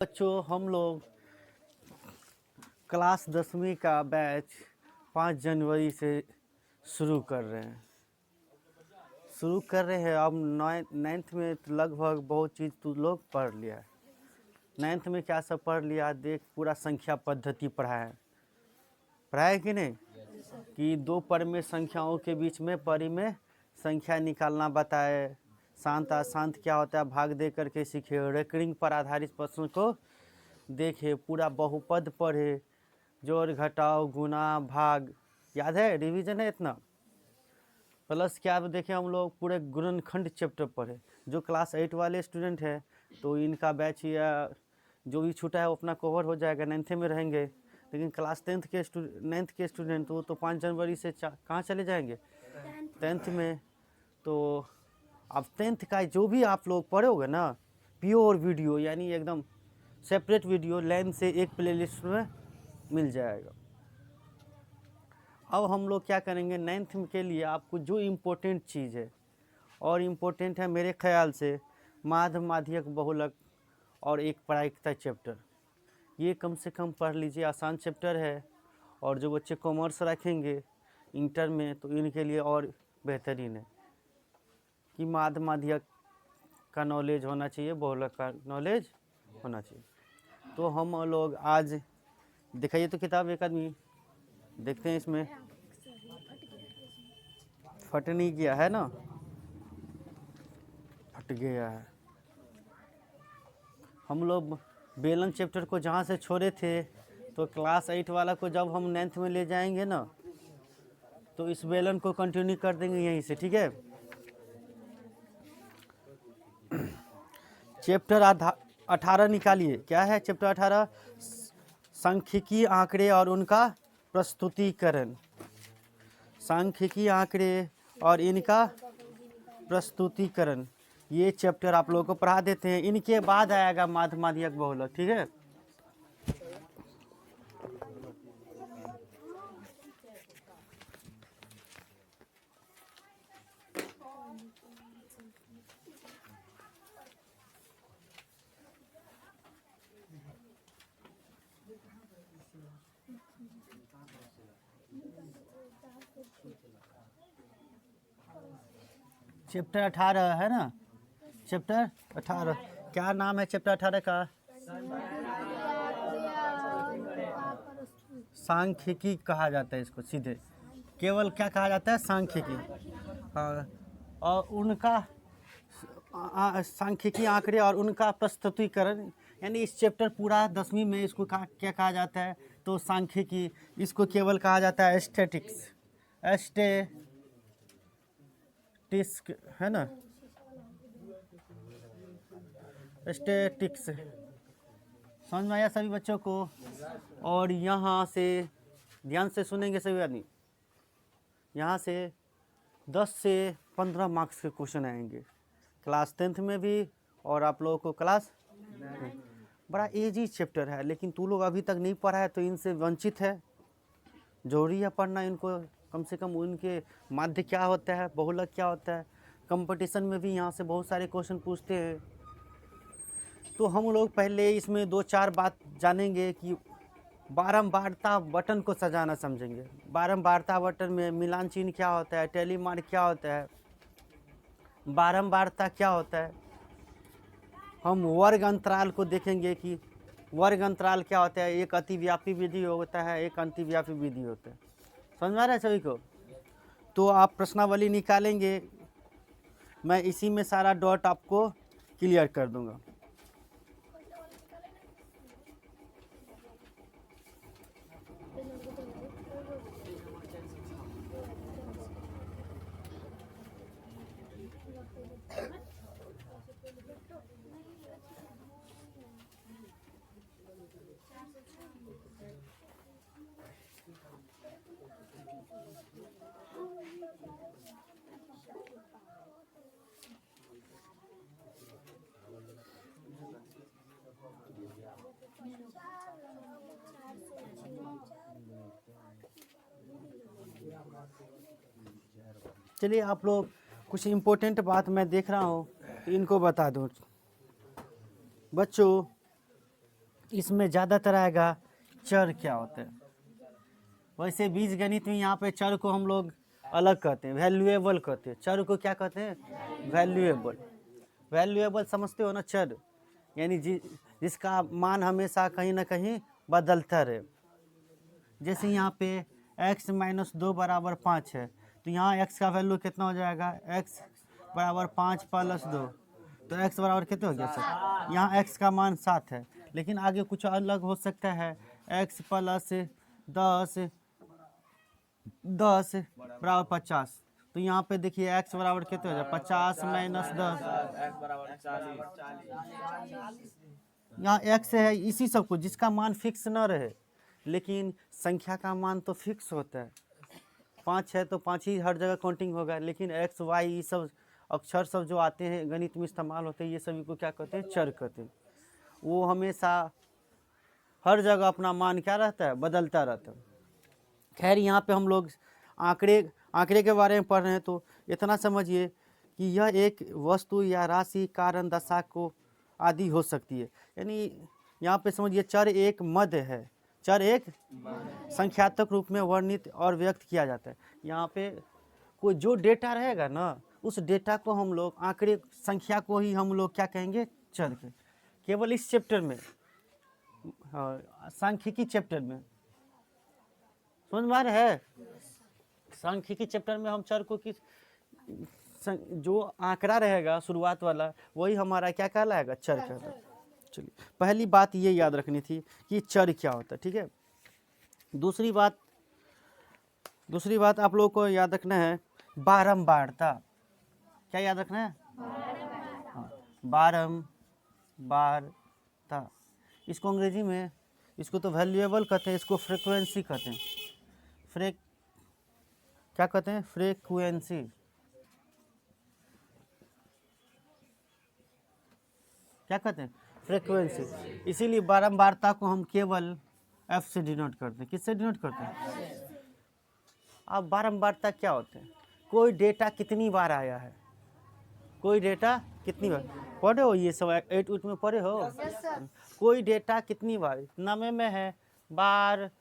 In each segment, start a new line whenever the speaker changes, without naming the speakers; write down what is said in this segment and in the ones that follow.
बच्चों, हम लोग क्लास 10वीं का बैच 5 जनवरी से शुरू कर रहे हैं। अब नाइन्थ में तो लगभग बहुत चीज़ तू लोग पढ़ लिया है। नाइन्थ में क्या सब पढ़ लिया देख, पूरा संख्या पद्धति पढ़ा है कि नहीं? कि दो परिमेय संख्याओं के बीच में परिमेय संख्या निकालना बताए। शांत अशांत क्या होता है भाग दे करके सीखे। रेकरिंग पर आधारित प्रश्न को देखे। पूरा बहुपद पढ़े, जोड़ घटाव गुना भाग याद है, रिवीजन है इतना। प्लस क्या देखें, हम लोग पूरे गुणनखंड चैप्टर पढ़े। जो क्लास 8 वाले स्टूडेंट हैं तो इनका बैच या जो भी छूटा है वो अपना कवर हो जाएगा, 9th में रहेंगे। लेकिन क्लास 9th के स्टूडेंट वो तो 5 जनवरी से कहाँ चले जाएंगे? 10th में। तो अब 10th का जो भी आप लोग पढ़ोगे ना, प्योर वीडियो यानी एकदम सेपरेट वीडियो लाइन से एक प्लेलिस्ट में मिल जाएगा। अब हम लोग क्या करेंगे, 9th के लिए आपको जो इम्पोर्टेंट चीज़ है, और इम्पोर्टेंट है मेरे ख्याल से माध्य माध्यक बहुलक और एक प्रायिकता चैप्टर। ये कम से कम पढ़ लीजिए, आसान चैप्टर है। और जो बच्चे कॉमर्स रखेंगे इंटर में तो इनके लिए और बेहतरीन है कि माध्य माध्यक का नॉलेज होना चाहिए, बहुलक का नॉलेज होना चाहिए। तो हम लोग आज दिखाइए तो किताब एक आदमी देखते हैं, इसमें फट नहीं गया है ना? फट गया है। हम लोग बेलन चैप्टर को जहाँ से छोड़े थे तो क्लास 8 वाला को जब हम 9th में ले जाएंगे ना तो इस बेलन को कंटिन्यू कर देंगे यहीं से, ठीक है? चैप्टर 18 निकालिए। क्या है चैप्टर 18? सांख्यिकी आंकड़े और उनका प्रस्तुतिकरण। सांख्यिकी आंकड़े और इनका प्रस्तुतिकरण, ये चैप्टर आप लोगों को पढ़ा देते हैं। इनके बाद आएगा माध्य माध्यक बहुलक, ठीक है? चैप्टर 18 है ना? चैप्टर 18 क्या नाम है चैप्टर 18 का? सांख्यिकी कहा जाता है इसको सीधे। केवल क्या कहा जाता है? सांख्यिकी। हाँ, और उनका सांख्यिकी आंकड़े और उनका प्रस्तुतिकरण, यानी इस चैप्टर पूरा 10वीं में इसको क्या कहा जाता है? तो सांख्यिकी। इसको केवल कहा जाता है स्टैटिक्स, स्टैटिस्टिक्स है ना? स्टैटिक्स समझ में आया सभी बच्चों को? और यहाँ से ध्यान से सुनेंगे सभी आदमी। यहाँ से 10 से 15 मार्क्स के क्वेश्चन आएंगे, क्लास 10th में भी और आप लोगों को क्लास। बड़ा इजी चैप्टर है, लेकिन तू लोग अभी तक नहीं पढ़ा है तो इनसे वंचित है। जरूरी है पढ़ना इनको, कम से कम उनके माध्य क्या होता है, बहुलक क्या होता है। कंपटीशन में भी यहाँ से बहुत सारे क्वेश्चन पूछते हैं। तो हम लोग पहले इसमें 2-4 बात जानेंगे कि बारंबारता बटन को सजाना समझेंगे। बारंबारता बटन में मिलान चिन्ह क्या होता है, टैली मार्क क्या होता है, बारंबारता क्या होता है। हम वर्ग अंतराल को देखेंगे कि वर्ग अंतराल क्या होता है। एक अतिव्यापी विधि होता है, एक अंतिव्यापी विधि होता है। समझ में आ रहा है सभी को? तो आप प्रश्नावली निकालेंगे, मैं इसी में सारा डॉट आपको क्लियर कर दूंगा। चलिए, आप लोग कुछ इम्पोर्टेंट बात मैं देख रहा हूँ तो इनको बता दूँ। बच्चों, इसमें ज़्यादातर आएगा चर क्या होता है। वैसे बीज गणित में यहाँ पे चर को हम लोग अलग कहते हैं, वैल्यूएबल कहते हैं। चर को क्या कहते हैं? वैल्यूएबल। वैल्यूएबल समझते हो ना? चर यानी जिसका मान हमेशा कहीं ना कहीं बदलता रहे। जैसे यहाँ पे x - 2 = 5 है, तो यहाँ x का वैल्यू कितना हो जाएगा? x = 5 + 2, तो x बराबर कितने हो गया सर? यहाँ x का मान 7 है, लेकिन आगे कुछ अलग हो सकता है। x + 10 = 50, तो यहाँ पे देखिए x बराबर कितने हो जाए? 50 - 10, यहाँ x है। इसी सब को जिसका मान फिक्स न रहे, लेकिन संख्या का मान तो फिक्स होता है। 5 है तो 5 ही हर जगह काउंटिंग होगा, लेकिन x y ये सब अक्षर सब जो आते हैं गणित में इस्तेमाल होते हैं, ये सभी को क्या कहते हैं? चर कहते हैं। वो हमेशा हर जगह अपना मान क्या रहता है? बदलता रहता है। खैर यहाँ पे हम लोग आंकड़े के बारे में पढ़ रहे हैं, तो इतना समझिए कि यह एक वस्तु या राशि कारण दशा को आदि हो सकती है। यानी यहाँ पे समझिए चर एक मध्य है। चर एक संख्यात्मक रूप में वर्णित और व्यक्त किया जाता है। यहाँ पे कोई जो डेटा रहेगा ना, उस डेटा को हम लोग आंकड़े संख्या को ही हम लोग क्या कहेंगे? चर के। केवल इस चैप्टर में, सांख्यिकी चैप्टर में, समझ में आ रहा है? सांख्यिकी चैप्टर में हम चर को किस जो आंकड़ा रहेगा शुरुआत वाला, वही हमारा क्या कहलाएगा? चर कहलाएगा। चलिए, पहली बात ये याद रखनी थी कि चर क्या होता है, ठीक है। दूसरी बात आप लोगों को याद रखना है, बारंबारता। क्या याद रखना है? बारंबारता। इसको अंग्रेजी में, इसको तो वैल्यूएबल कहते हैं, इसको फ्रीक्वेंसी कहते हैं। क्या कहते हैं? फ्रीक्वेंसी। क्या कहते हैं? फ्रीक्वेंसी। इसीलिए बारंबारता को हम केवल f से डिनोट करते हैं। किससे डिनोट करते हैं? अब बारंबारता क्या होता है? कोई डेटा कितनी बार आया है, कोई डेटा कितनी बार पढ़े हो? ये सब 8 में पढ़े हो? कोई डेटा कितनी बार, नामे में है बारंबारता,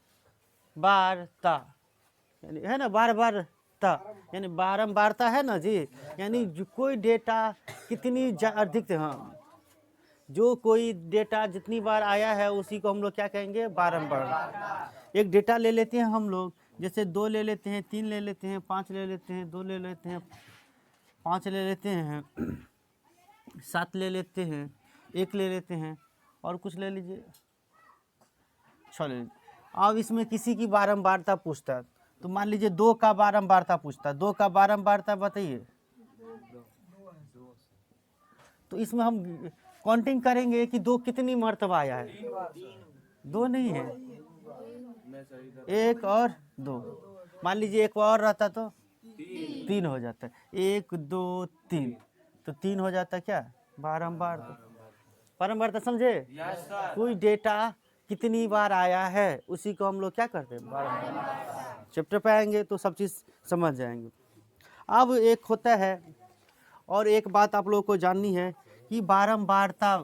यानी है ना, बारंबारता यानी बारंबारता है ना जी। यानी कोई डेटा कितनी अधिक, हाँ, जो कोई डेटा जितनी बार आया है उसी को हम लोग क्या कहेंगे? बारंबार। एक डेटा ले लेते हैं हम लोग, जैसे 2 ले लेते हैं, 3 ले लेते हैं, 5 ले लेते हैं, 2 ले लेते हैं, 5 ले लेते हैं, 7 ले लेते हैं, 1 ले लेते हैं, और कुछ ले लीजिए, 6 ले लीजिए। अब इसमें किसी की बारंबारता पूछता है, तो मान लीजिए 2 का बारंबारता पूछता है। 2 का बारंबारता बताइए। तो इसमें हम काउंटिंग करेंगे कि 2 कितनी मर्तबा आया है? 2 नहीं है, 1 और 2। मान लीजिए एक और रहता तो 3 हो जाता है। 1 2 3, तो 3 हो जाता क्या? बारंबारता। समझे? कोई डेटा कितनी बार आया है उसी को हम लोग क्या करते हैं? बारंबार। चैप्टर पे आएंगे तो सब चीज़ समझ जाएंगे। अब एक होता है, और एक बात आप लोगों को जाननी है कि बारंबारता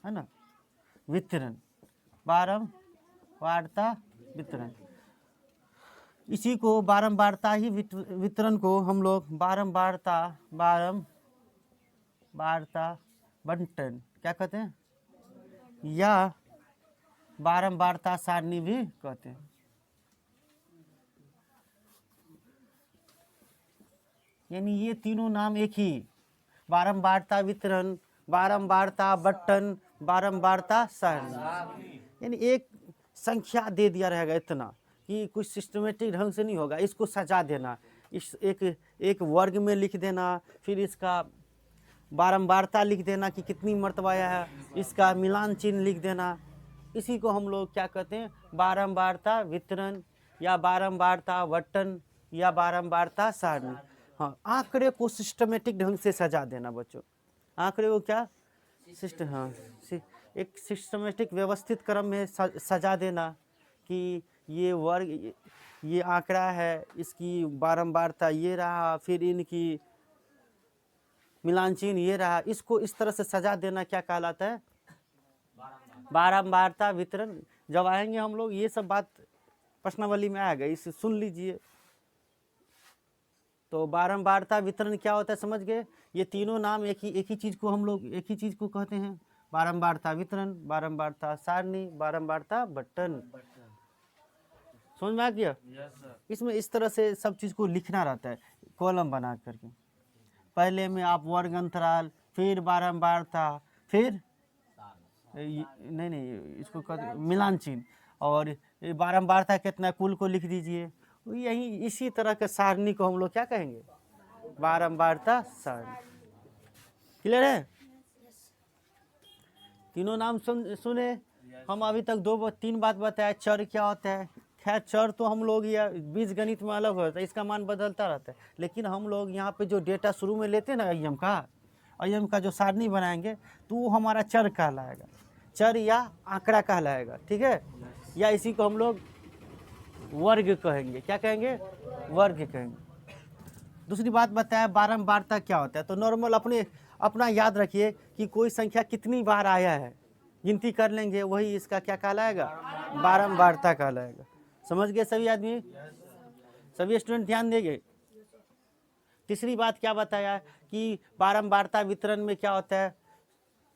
है ना, वितरण, बारंबारता वितरण, इसी को बारंबारता ही वितरण को हम लोग बारंबारता बंटन क्या कहते हैं, या बारंबारता सारणी भी कहते हैं। यानी ये तीनों नाम एक ही, बारंबारता वितरण, बारंबारता बंटन, बारंबारता सारणी। यानी एक संख्या दे दिया रहेगा इतना कि कुछ सिस्टमेटिक ढंग से नहीं होगा, इसको सजा देना, इस एक वर्ग में लिख देना, फिर इसका बारंबारता लिख देना कि कितनी मर्तबा आया है, इसका मिलान चिन्ह लिख देना। इसी को हम लोग क्या कहते हैं? बारंबारता वितरण, या बारंबारता बंटन, या बारंबारता सारणी। हाँ, आंकड़े को सिस्टमेटिक ढंग से सजा देना बच्चों। आंकड़े को क्या एक सिस्टमेटिक व्यवस्थित क्रम में सजा देना कि ये वर्ग, ये आंकड़ा है, इसकी बारंबारता ये रहा, फिर इनकी मिलान चिन्ह ये रहा, इसको इस तरह से सजा देना क्या कहलाता है? बारंबारता वितरण। जब आएंगे हम लोग ये सब बात प्रश्नावली में आएगा, इसे सुन लीजिए। तो बारंबारता वितरण क्या होता है समझ गए? ये तीनों नाम एक ही चीज को हम लोग एक ही चीज को कहते हैं, बारंबारता वितरण, बारंबारता सारणी, बारंबारता बटन। समझ में आ गया? इसमें इस तरह से सब चीज को लिखना रहता है कॉलम बना करके। पहले में आप वर्ग अंतराल, फिर बारंबारता, फिर नहीं इसको कहते मिलान चिन्ह, और ये बारंबारता कितना कुल को लिख दीजिए। यही इसी तरह के सारणी को हम लोग क्या कहेंगे? बारंबारता सारणी। क्लियर है? तीनों नाम सुने हम। अभी तक तीन बात बताया। चर क्या होता है? खैर चर तो हम लोग या बीज गणित में अलग होता है, इसका मान बदलता रहता है, लेकिन हम लोग यहाँ पे जो डेटा शुरू में लेते हैं ना अयम का जो सारणी बनाएंगे तो वो हमारा चर कहलाएगा, चर या आंकड़ा कहलाएगा, ठीक है? या इसी को हम लोग वर्ग कहेंगे। क्या कहेंगे? वर्ग कहेंगे। दूसरी बात बताया बारंबारता क्या होता है। तो नॉर्मल अपना याद रखिए कि कोई संख्या कितनी बार आया है, गिनती कर लेंगे, वही इसका क्या कहलाएगा? बारंबारता कहलाएगा। समझ गए सभी आदमी? सभी स्टूडेंट ध्यान देंगे। तीसरी बात क्या बताया कि बारंबारता वितरण में क्या होता है?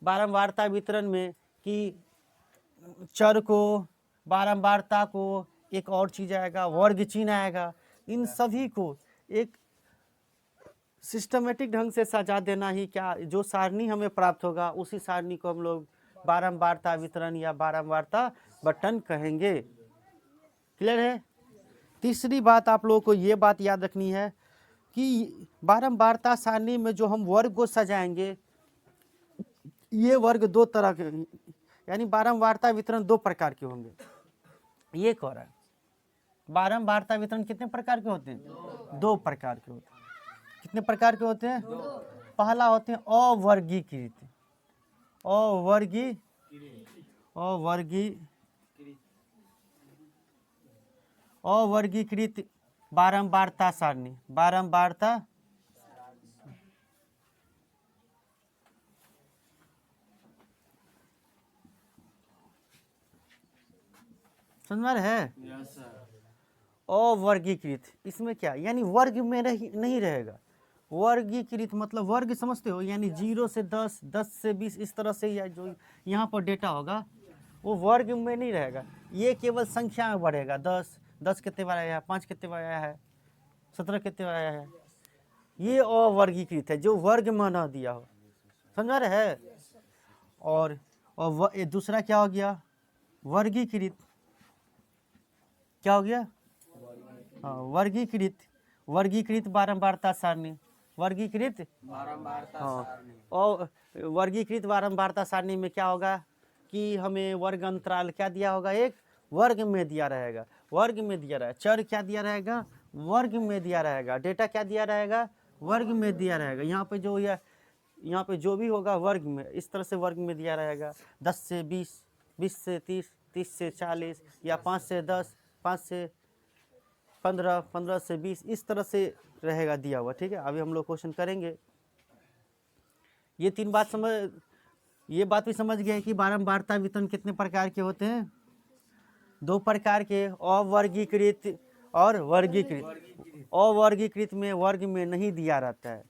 बारंबारता वितरण में कि चर को, बारंबारता को, एक और चीज आएगा वर्ग चिन्ह आएगा, इन सभी को एक सिस्टमेटिक ढंग से सजा देना ही क्या, जो सारणी हमें प्राप्त होगा उसी सारणी को हम लोग बारंबारता वितरण या बारंबारता बटन कहेंगे। क्लियर है? तीसरी बात आप लोगों को ये बात याद रखनी है कि बारंबारता सारणी में जो हम वर्ग को सजाएंगे, ये वर्ग दो तरह के, यानी बारंबारता वितरण दो प्रकार के होंगे। ये कह रहा है बारंबारता वितरण कितने प्रकार के होते हैं? दो प्रकार के होते हैं। कितने प्रकार के होते हैं? पहला होते हैं अवर्गीकृत, अवर्गीकृत बारंबारता सारणी। बारंबारता समझ में है? अवर्गीकृत, इसमें क्या यानी वर्ग में नहीं रहेगा। वर्गीकृत मतलब वर्ग समझते हो, यानी 0 से 10, 10 से 20, इस तरह से या जो यहाँ पर डेटा होगा वो वर्ग में नहीं रहेगा, ये केवल संख्या में बढ़ेगा। 10 कितने बार आया है, 5 कितने बार आया है, 17 कितने बार आया है। ये अवर्गीकृत है, जो वर्ग में न दिया हो। समझ रहे है? और दूसरा क्या हो गया? वर्गीकृत। क्या हो गया? हाँ, वर्गीकृत बारंबारता सारणी। वर्गीकृत और वर्गीकृत बारंबारता सारणी में क्या होगा कि हमें वर्ग अंतराल क्या दिया होगा? एक वर्ग में दिया रहेगा, वर्ग में दिया रहेगा। चर क्या दिया रहेगा? वर्ग में दिया रहेगा। डेटा क्या दिया रहेगा? वर्ग में दिया रहेगा। यहाँ पे जो भी होगा वर्ग में, इस तरह से वर्ग में दिया रहेगा। 10 से 20, 20 से 30, 30 से 40, या 5 से 10, 5 से 15, 15 से 20, इस तरह से रहेगा दिया हुआ। ठीक है, अभी हम लोग क्वेश्चन करेंगे। ये तीन बात ये बात भी समझ गए कि बारंबारता वितरण कितने प्रकार के होते हैं? दो प्रकार के, अवर्गीकृत और वर्गीकृत। अवर्गीकृत में वर्ग में नहीं दिया रहता है,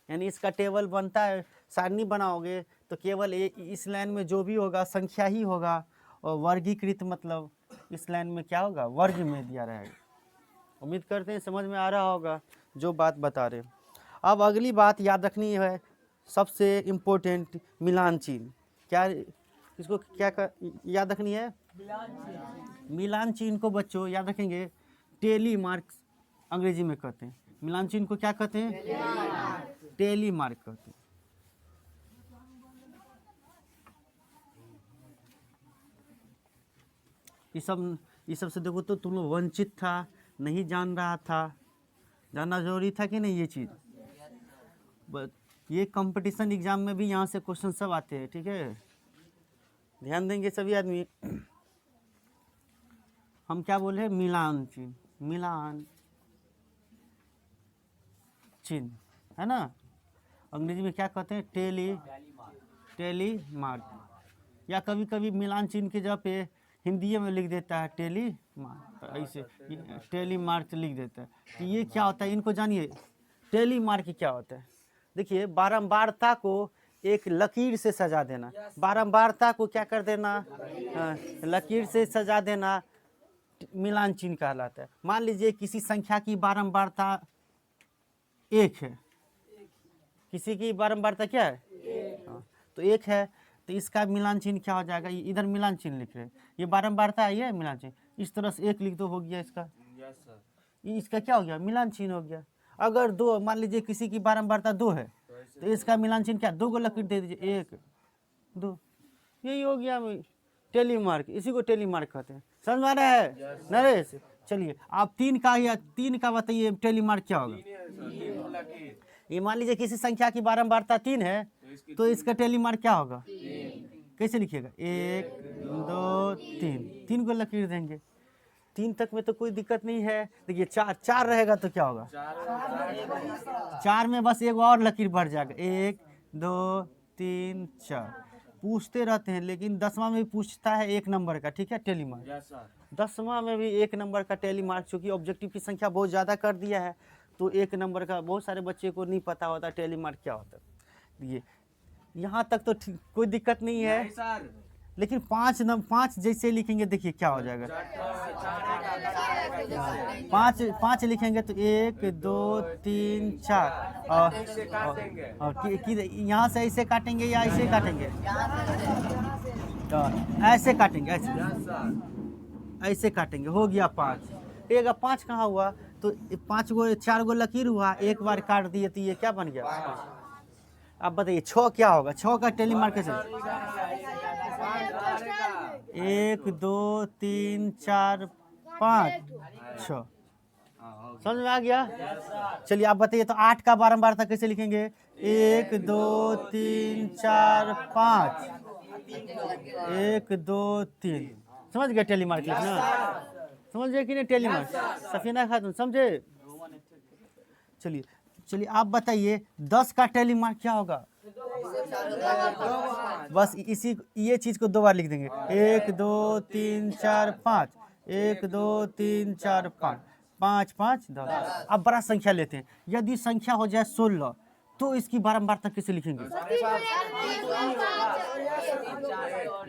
यानी इसका टेबल बनता है, सारणी बनाओगे तो केवल इस लाइन में जो भी होगा संख्या ही होगा, और वर्गीकृत मतलब इस लाइन में क्या होगा? वर्ग में दिया रहेगा। उम्मीद करते हैं समझ में आ रहा होगा जो बात बता रहे हैं। अब अगली बात याद रखनी है, सबसे इम्पोर्टेंट, मिलान चिन्ह। क्या इसको याद रखनी है? मिलान चिन्ह को बच्चों याद रखेंगे, टेली मार्क्स अंग्रेजी में कहते हैं। मिलान चिन्ह को क्या कहते हैं? टेली मार्क कहते हैं। ये सब से देखो तो तुम लोग वंचित था, नहीं जान रहा था, जानना जरूरी था कि नहीं ये चीज़। ये कंपटीशन एग्जाम में भी यहाँ से क्वेश्चन सब आते हैं। ठीक है, ध्यान देंगे सभी आदमी। हम क्या बोले? मिलान चिन्ह, मिलान चिन्ह, है ना। अंग्रेजी में क्या कहते हैं, टेली मार्क, या कभी कभी मिलान चिन्ह के जगह पे हिंदी में लिख देता है टेली मार्क, ऐसे टेली मार्क लिख देता है। तो ये क्या होता है, इनको जानिए टेली मार्क क्या होता है। देखिए बारंबारता को एक लकीर से सजा देना, बारंबारता को क्या कर देना, लकीर से सजा देना मिलान चिन्ह कहलाता है। मान लीजिए किसी संख्या की बारंबारता 1 है, किसी की बारंबारता क्या है, तो 1 है, तो इसका मिलान चिन्ह क्या हो जाएगा, इधर मिलान चिन्ह लिख रहे हैं, ये बारंबारता है, ये मिलान चिन्ह, इस तरह से 1 लिख दो, हो गया इसका, इसका क्या हो गया, मिलान चिन्ह हो गया। अगर 2, मान लीजिए किसी की बारंबारता 2 है, तो इसका मिलान चिन्ह क्या, 2 को लकीर दे दीजिए, 1 2, यही हो गया टेली मार्क, इसी को टेली मार्क कहते हैं। समझ में आ रहा है नरेश? चलिए आप 3 का बताइए टेली मार्क क्या होगा। ये मान लीजिए किसी संख्या की बारंबारता 3 है, तो इसका टेली मार्क क्या होगा, कैसे लिखिएगा, 1 2 3 को लकीर देंगे। 3 तक में तो कोई दिक्कत नहीं है। देखिए 4 रहेगा तो क्या होगा, 4 में बस एक और लकीर बढ़ जाएगा, 1 2 3 4। पूछते रहते हैं, लेकिन 10वां में भी पूछता है 1 नंबर का, ठीक है, टेली मार्क। 10वां में भी 1 नंबर का टेली मार्क, चूंकि ऑब्जेक्टिव की संख्या बहुत ज़्यादा कर दिया है, तो 1 नंबर का बहुत सारे बच्चे को नहीं पता होता टेली मार्क क्या होता है। ये यहाँ तक तो कोई दिक्कत नहीं है, लेकिन 5 जैसे लिखेंगे, देखिए क्या हो जाएगा, 5 लिखेंगे तो 1 2 3 4, और यहाँ से ऐसे काटेंगे या ऐसे काटेंगे, तो ऐसे काटेंगे, ऐसे काटेंगे, हो गया 5। एक 5 कहाँ हुआ, तो 4 गो लकीर हुआ, एक बार काट दिए तो ये क्या बन गया। अब बताइए 6 क्या होगा, 6 का टेली मार्क कैसे, 1 2 3 4 5 6, समझ में आ गया। चलिए आप बताइए तो 8 का बारंबारता कैसे लिखेंगे, 1 2 3 4 5, 1 2 3, समझ गए टेली मार्क लिखना, समझ गए कि नहीं टेली मार्क, सफीना खातून समझे। चलिए आप बताइए 10 का टेली मार्क क्या होगा, बस ये चीज को 2 बार लिख देंगे, 1 2 3 4 5, 1 2 3 4 5, 5 5 10। अब बड़ा संख्या लेते हैं, यदि संख्या हो जाए 16, तो इसकी बारंबारता कैसे लिखेंगे,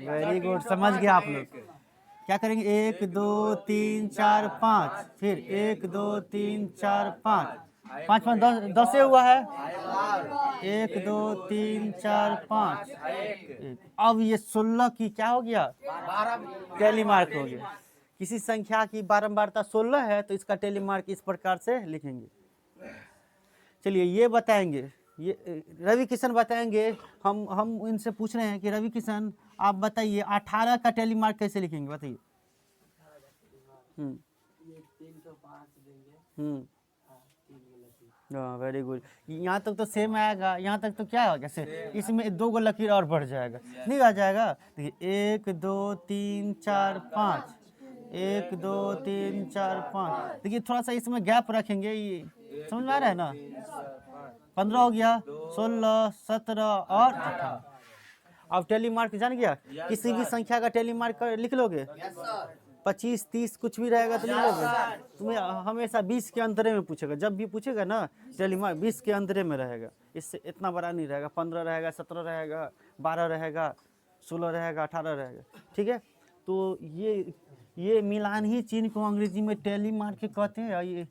वेरी गुड, समझ गए आप लोग। क्या करेंगे, 1 2 3 4 5, फिर 1 2 3 4 5, 5 5 10 हुआ है, 1 2 3 4 5। अब ये 16 की क्या हो गया, टेली मार्क हो गया। किसी संख्या की बारंबारता 16 है, तो इसका टेली मार्क इस प्रकार से लिखेंगे। चलिए ये बताएंगे, ये रवि किशन बताएंगे। हम इनसे पूछ रहे हैं कि रवि किशन आप बताइए 18 का टेली मार्क कैसे लिखेंगे, बताइए। वेरी गुड, यहाँ तक तो सेम आएगा, यहाँ तक तो क्या होगा, इसमें 2 गो लकीर और बढ़ जाएगा, नहीं आ जाएगा। देखिए 1 2 3 4 5, 1 2 3 4 5। देखिए थोड़ा सा इसमें गैप रखेंगे, ये समझ में आ रहा है ना। 15 हो गया, 16 17 और 18। अब टेली मार्क जान गया, किसी भी संख्या का टेली मार्क लिख लोगे, 25 30 कुछ भी रहेगा तो लिख लोगे। तुम्हें हमेशा 20 के अंतरे में पूछेगा, जब भी पूछेगा ना टेली मार्क 20 के अंतरे में रहेगा, इससे इतना बड़ा नहीं रहेगा। 15 रहेगा, 17 रहेगा, 12 रहेगा, 16 रहेगा, 18 रहेगा, ठीक है। तो ये मिलान ही चिन्ह को अंग्रेजी में टेली मार्क कहते हैं। ये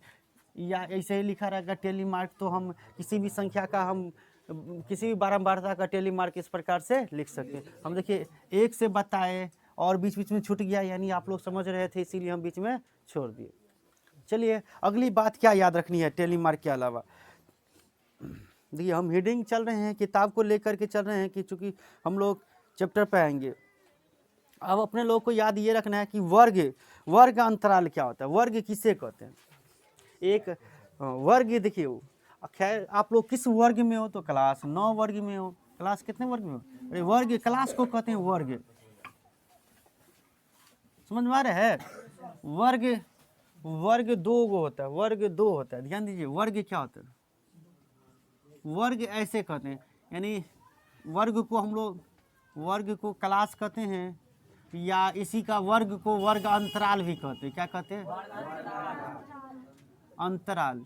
या ऐसे ही लिखा रहेगा टेली मार्क, तो हम किसी भी संख्या का, हम किसी भी बारंबारता का टेली मार्क इस प्रकार से लिख सकते हैं। हम देखिए 1 से बताए और बीच बीच में छूट गया, यानी आप लोग समझ रहे थे, इसीलिए हम बीच में छोड़ दिए। चलिए अगली बात क्या याद रखनी है टेली मार्क के अलावा। देखिए हम हेडिंग चल रहे हैं, किताब को लेकर के चल रहे हैं कि चूँकि हम लोग चैप्टर पे आएंगे। अब अपने लोग को याद ये रखना है कि वर्ग अंतराल क्या होता है, वर्ग किसे कहते हैं। एक वर्ग, देखिए खैर आप लोग किस वर्ग में हो, तो क्लास 9 वर्ग में हो। क्लास कितने वर्ग में हो, अरे वर्ग, क्लास को कहते हैं वर्ग, समझ में आ रहा है। वर्ग 2 गो होता है, वर्ग 2 होता है, ध्यान दीजिए। वर्ग क्या होता है, वर्ग ऐसे कहते हैं, यानी वर्ग को हम लोग वर्ग को क्लास कहते हैं, या इसी का वर्ग को वर्ग अंतराल भी कहते हैं। क्या कहते हैं? अंतराल,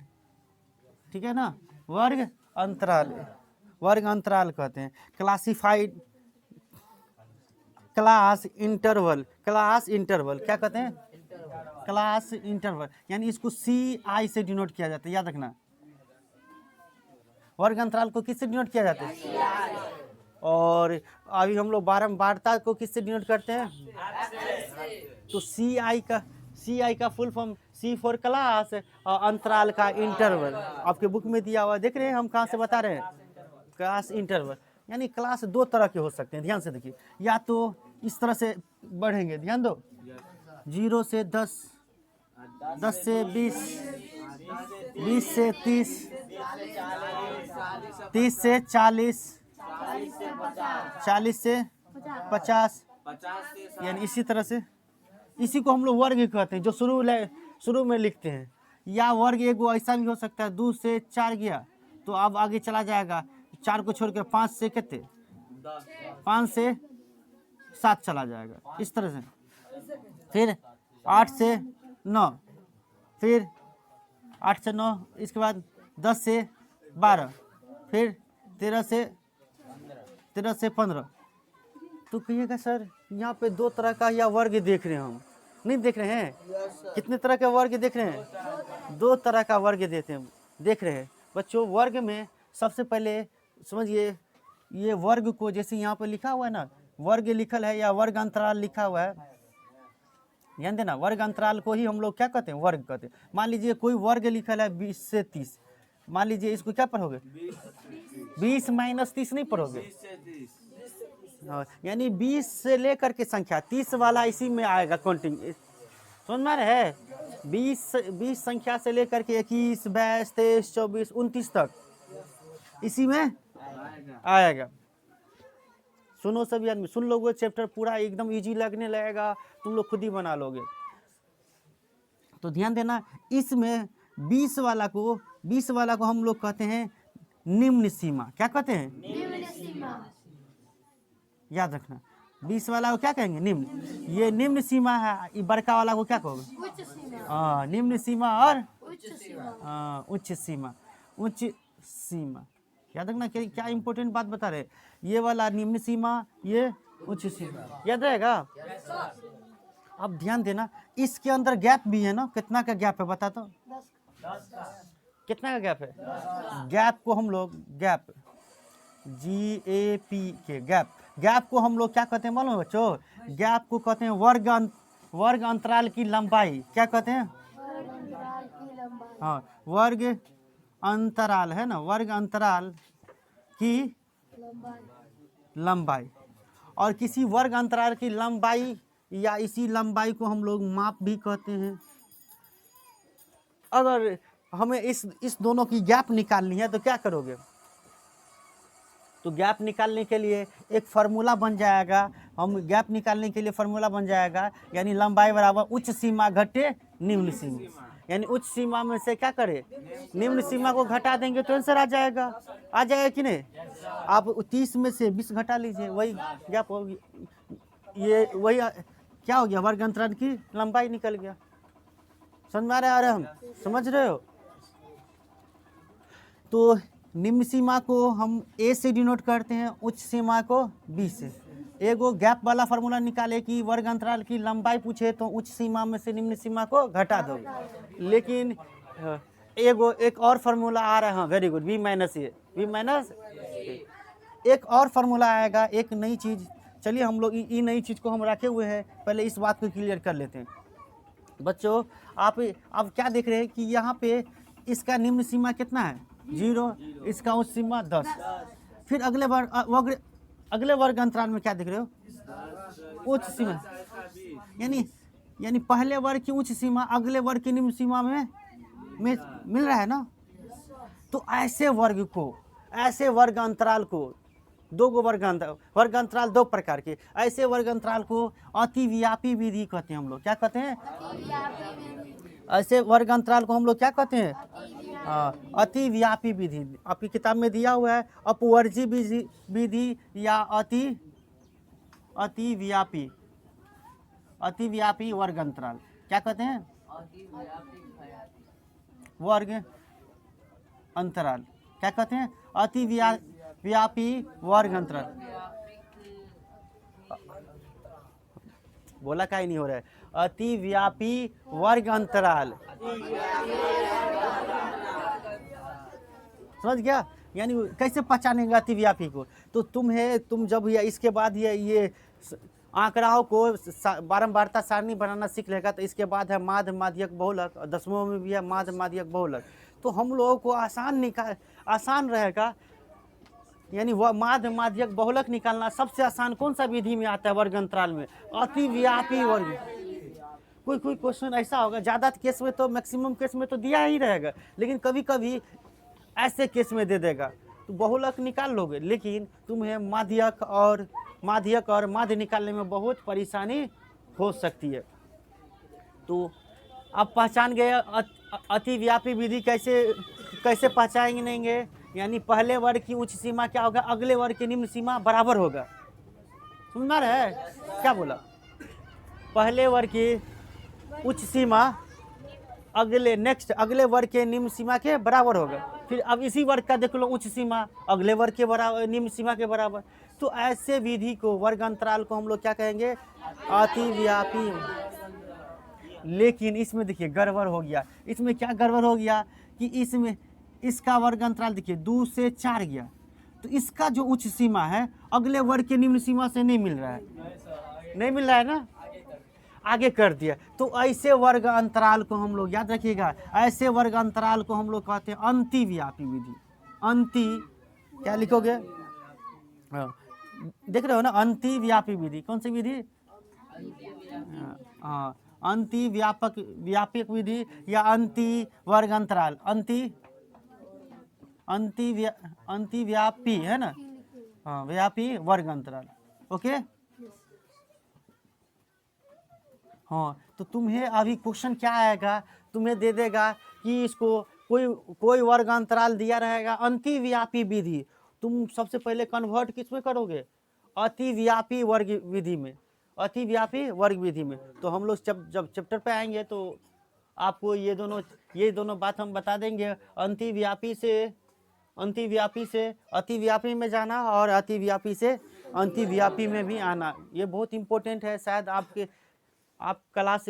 ठीक है ना, वर्ग अंतराल, वर्ग अंतराल कहते हैं। Classified, class interval, class interval क्या कहते हैं? क्लास इंटरवल, यानी इसको CI से डिनोट किया जाता है, याद रखना। वर्ग अंतराल को किससे डिनोट किया जाता है? और अभी हम लोग बारंबारता को किससे डिनोट करते हैं? तो CI का full form C for class और अंतराल का इंटरवल, आपके बुक में दिया हुआ, देख रहे हैं हम कहाँ से बता रहे हैं? क्लास इंटरवल, यानी क्लास दो तरह के हो सकते हैं, ध्यान से देखिए। या तो इस तरह से बढ़ेंगे, ध्यान दो, 0 से 10, 10 से 20, 20 से 30, 30 से 40, 40 से 50, यानी इसी तरह से। इसी को हम लोग वर्ग कहते हैं, जो शुरू में लिखते हैं। या वर्ग एक ऐसा भी हो सकता है, 2 से 4 गया तो अब आगे चला जाएगा, 4 को छोड़ के 5 से कितने? 5 से 7 चला जाएगा, इस तरह से। फिर 8 से 9, फिर 8 से 9, इसके बाद 10 से 12, फिर 13 से 15। तो कहिएगा सर यहाँ पे दो तरह का या वर्ग देख रहे हैं, हम नहीं देख रहे हैं? कितने तरह के वर्ग देख रहे हैं? 2 तरह का वर्ग देख रहे हैं बच्चों। वर्ग में सबसे पहले समझिए, ये वर्ग को जैसे यहाँ पे लिखा हुआ है ना, वर्ग लिखल है या वर्ग अंतराल लिखा हुआ है, ध्यान देना, वर्ग अंतराल को ही हम लोग क्या कहते हैं? वर्ग कहते हैं। मान लीजिए कोई वर्ग लिखल है 20 से 30, मान लीजिए इसको क्या पढ़ोगे? 20 माइनस 30 नहीं पढ़ोगे, यानी 20 से लेकर के संख्या 30 वाला इसी में आएगा काउंटिंग, समझ में है? 20 संख्या से लेकर के 21, 22, 23, 24, 29 तक इसी में आएगा। सुनो सभी आदमी, सुन लोगे चैप्टर पूरा, एकदम इजी लगने लगेगा, तुम लोग खुद ही बना लोगे। तो ध्यान देना, इसमें 20 वाला को हम लोग कहते हैं निम्न सीमा। क्या कहते हैं? निम्न सीमा, याद रखना। 20 वाला को क्या कहेंगे? निम्न, ये निम्न सीमा है। ये बड़का वाला को क्या कहोगे? उच्च सीमा। निम्न सीमा और उच्च सीमा, उच्च सीमा, याद रखना। क्या इंपॉर्टेंट बात बता रहे, ये वाला निम्न सीमा, ये उच्च सीमा, याद रहेगा। अब ध्यान देना, इसके अंदर गैप भी है ना, कितना का गैप है बता दो? 10 का। कितना का गैप है? गैप को हम लोग गैप, GAP के गैप को हम लोग क्या कहते हैं मालूम है बच्चों? गैप को कहते हैं वर्ग अंतराल की लंबाई। क्या कहते हैं? हाँ, वर्ग अंतराल है ना, वर्ग अंतराल की लंबाई। और किसी वर्ग अंतराल की लंबाई या इसी लंबाई को हम लोग माप भी कहते हैं। अगर हमें इस दोनों की गैप निकालनी है तो क्या करोगे? तो गैप निकालने के लिए एक फार्मूला बन जाएगा, हम गैप निकालने के लिए फार्मूला बन जाएगा, यानी लंबाई बराबर उच्च सीमा घटे निम्न सीमा। यानी उच्च सीमा में से क्या करें? निम्न सीमा को घटा देंगे तो आंसर आ जाएगा कि नहीं? आप 30 में से 20 घटा लीजिए, वही गैप होगी, ये वही क्या हो गया? वर्ग अंतराल की लंबाई निकल गया। समझ में आ रहा है? हम समझ रहे हो? तो निम्न सीमा को हम A से डिनोट करते हैं, उच्च सीमा को B से। एगो गैप वाला फार्मूला निकाले कि वर्ग अंतराल की लंबाई पूछे तो उच्च सीमा में से निम्न सीमा को घटा दो। लेकिन एक और फार्मूला आ रहा है, very good, B minus A। एक और फार्मूला आएगा, एक नई चीज। चलिए हम लोग ये नई चीज को हम रखे हुए हैं, पहले इस बात को क्लियर कर लेते हैं बच्चों। आप अब क्या देख रहे हैं कि यहाँ पे इसका निम्न सीमा कितना है? 0, इसका उच्च सीमा 10। फिर अगले वर्ग अंतराल में क्या देख रहे हो? उच्च सीमा, यानी पहले वर्ग की उच्च सीमा अगले वर्ग की निम्न सीमा में मिल रहा है ना। तो ऐसे वर्ग अंतराल को वर्ग अंतराल 2 प्रकार के, ऐसे वर्ग अंतराल को अतिव्यापी विधि कहते हैं हम लोग। क्या कहते हैं? ऐसे वर्ग अंतराल को हम लोग क्या कहते हैं? अतिव्यापी विधि आपकी किताब में दिया हुआ है, अपवर्जी विधि या अतिव्यापी वर्ग अंतराल। क्या कहते हैं? वर्ग अंतराल। क्या कहते हैं? अतिव्यापी वर्ग अंतराल। बोला क्या ही नहीं हो रहा है? अतिव्यापी वर्ग अंतराल। समझ गया? यानी कैसे पहचानेंगे अतिव्यापी को? तो तुम जब इसके बाद ये आंकड़ाओं को बारंबारता सारणी बनाना सीख लेगा, तो इसके बाद है माध्य माध्यक बहुलक, और 10वें में भी है माध्य माध्यक बहुलक। तो हम लोगों को आसान रहेगा, यानी वह माध्य माध्यक बहुलक निकालना सबसे आसान कौन सा विधि में आता है? वर्ग अंतराल में अतिव्यापी वर्ग। कोई क्वेश्चन ऐसा होगा, ज़्यादा केस में तो मैक्सिमम केस में तो दिया ही रहेगा, लेकिन कभी कभी ऐसे केस में दे देगा, तो बहुलक निकाल लोगे, लेकिन तुम्हें माध्यक और माध्य निकालने में बहुत परेशानी हो सकती है। तो अब पहचान गए अतिव्यापी विधि कैसे पहचानेंगे? यानी पहले वर्ग की उच्च सीमा क्या होगा? अगले वर्ग की निम्न सीमा बराबर होगा। सुनना रहे क्या बोला? पहले वर्ग की उच्च सीमा अगले वर्ग के निम्न सीमा के बराबर होगा। फिर अब इसी वर्ग का देख लो उच्च सीमा अगले वर्ग के बराबर, निम्न सीमा के बराबर। तो ऐसे विधि को, वर्ग अंतराल को हम लोग क्या कहेंगे? अतिव्यापी। लेकिन इसमें देखिए गड़बड़ हो गया। इसमें क्या गड़बड़ हो गया कि इसमें इसका वर्ग अंतराल देखिए 2 से 4 गया, तो इसका जो उच्च सीमा है अगले वर्ग के निम्न सीमा से नहीं मिल रहा है ना, आगे कर दिया। तो ऐसे वर्ग अंतराल को हम लोग याद रखिएगा, ऐसे वर्ग अंतराल को हम लोग कहते हैं अंतिव्यापी विधि। क्या लिखोगे? देख रहे हो ना, अंतिव्यापी विधि। कौन सी विधि? अंतिव्यापक विधि या अंति वर्ग अंतराल। अंतिव्यापी है ना, व्यापी वर्ग अंतराल। ओके। हाँ, तो तुम्हें अभी क्वेश्चन क्या आएगा? तुम्हें दे देगा कि इसको कोई वर्ग अंतराल दिया रहेगा अंतिव्यापी विधि, तुम सबसे पहले कन्वर्ट किसमें करोगे? अतिव्यापी वर्ग विधि में। तो हम लोग जब चैप्टर पे आएंगे तो आपको ये दोनों बात हम बता देंगे। अंतिव्यापी से अतिव्यापी में जाना और अतिव्यापी से अंतिव्यापी में भी आना, ये बहुत इंपॉर्टेंट है। शायद आप क्लास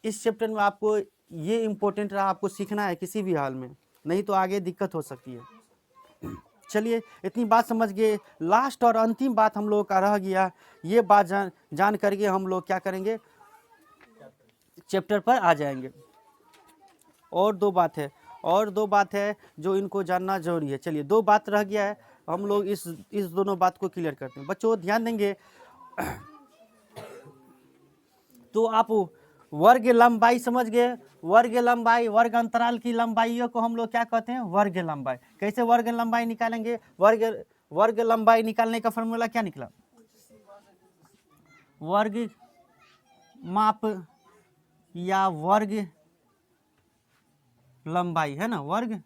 इस चैप्टर में आपको ये इम्पोर्टेंट रहा, आपको सीखना है किसी भी हाल में, नहीं तो आगे दिक्कत हो सकती है। चलिए, इतनी बात समझ गए। लास्ट और अंतिम बात हम लोग का रह गया, ये बात जान करके हम लोग क्या करेंगे? चैप्टर पर आ जाएंगे। और दो बात है जो इनको जानना जरूरी है। चलिए, 2 बात रह गया है, हम लोग इस दोनों बात को क्लियर करते हैं। बच्चों ध्यान देंगे, तो आप वर्ग लंबाई समझ गए। वर्ग अंतराल की लंबाइयों को हम लोग क्या कहते हैं? वर्ग लंबाई। कैसे वर्ग लंबाई निकालेंगे? वर्ग लंबाई निकालने का फॉर्मूला क्या निकला? वर्ग माप या वर्ग लंबाई है ना, वर्ग,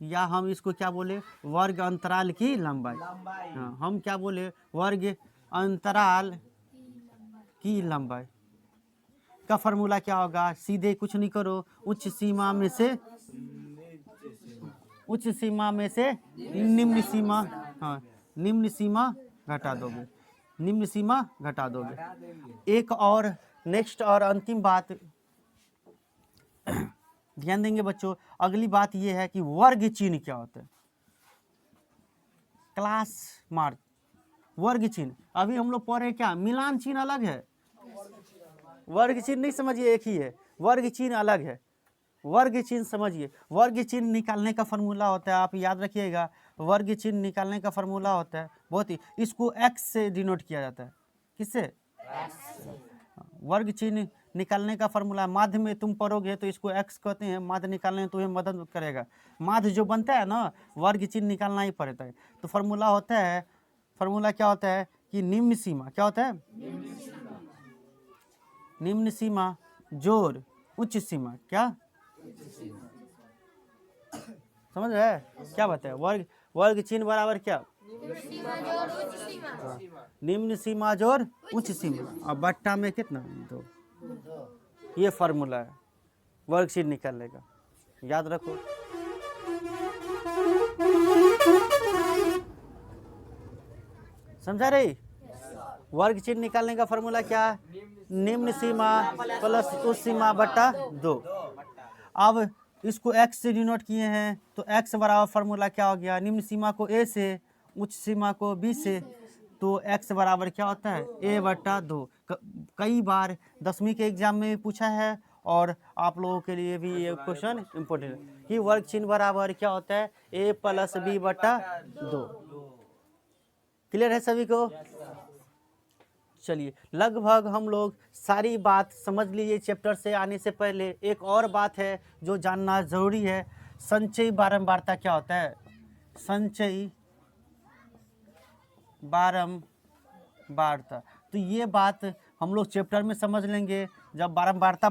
या हम इसको क्या बोले? वर्ग अंतराल की लंबाई। हाँ, हम क्या बोले? वर्ग अंतराल की लंबाई का फॉर्मूला क्या होगा? सीधे कुछ नहीं करो, उच्च सीमा में से निम्न सीमा, हाँ, निम्न सीमा घटा दोगे। एक और नेक्स्ट और अंतिम बात ध्यान देंगे बच्चों। अगली बात ये है कि वर्ग चिन्ह क्या होता है? क्लास मार्क, वर्ग चिन्ह। अभी हम लोग पढ़ रहे क्या? मिलान चिन्ह अलग है, वर्ग चिन्ह नहीं समझिए, एक ही है। वर्ग चिन्ह अलग है, वर्ग चिन्ह समझिए। वर्ग चिन्ह निकालने का फॉर्मूला होता है, आप याद रखिएगा। वर्ग चिन्ह निकालने का फॉर्मूला होता है बहुत ही, इसको x से डिनोट किया जाता है। किससे? वर्ग चिन्ह निकालने का फॉर्मूला माध्य में तुम पढ़ोगे तो इसको x कहते हैं। माध्य निकालने में तुम्हें मदद करेगा। माध्य जो बनता है ना, वर्ग चिन्ह निकालना ही पड़ता है। तो फॉर्मूला क्या होता है कि निम्न सीमा क्या होता है? निम्न सीमा जोड़ उच्च सीमा क्या? समझ रहे हैं क्या बात है? वर्ग वर्ग चिन्ह बराबर क्या? निम्न सीमा जोड़ उच्च सीमा, और बट्टा में कितना? 2। ये फॉर्मूला है वर्ग चिन्ह निकालने का, याद रखो। समझा रही? वर्ग चिन्ह निकालने का फॉर्मूला क्या है? निम्न सीमा प्लस उच्च सीमा बट्टा 2। अब इसको x से डिनोट किए हैं तो x बराबर फॉर्मूला क्या हो गया? निम्न सीमा को a से, उच्च सीमा को b से, तो x बराबर क्या होता है? a बट्टा 2। कई बार 10वीं के एग्जाम में भी पूछा है और आप लोगों के लिए भी ये क्वेश्चन इम्पोर्टेंट है कि वर्ग चिन्ह बराबर क्या होता है? a प्लस b बट्टा 2। क्लियर है सभी को? चलिए, लगभग हम लोग सारी बात समझ लीजिए। चैप्टर से आने से पहले एक और बात है जो जानना जरूरी है। संचयी बारंबारता क्या होता है? संचयी बारंबारता, तो ये बात हम लोग चैप्टर में समझ लेंगे। जब बारंबारता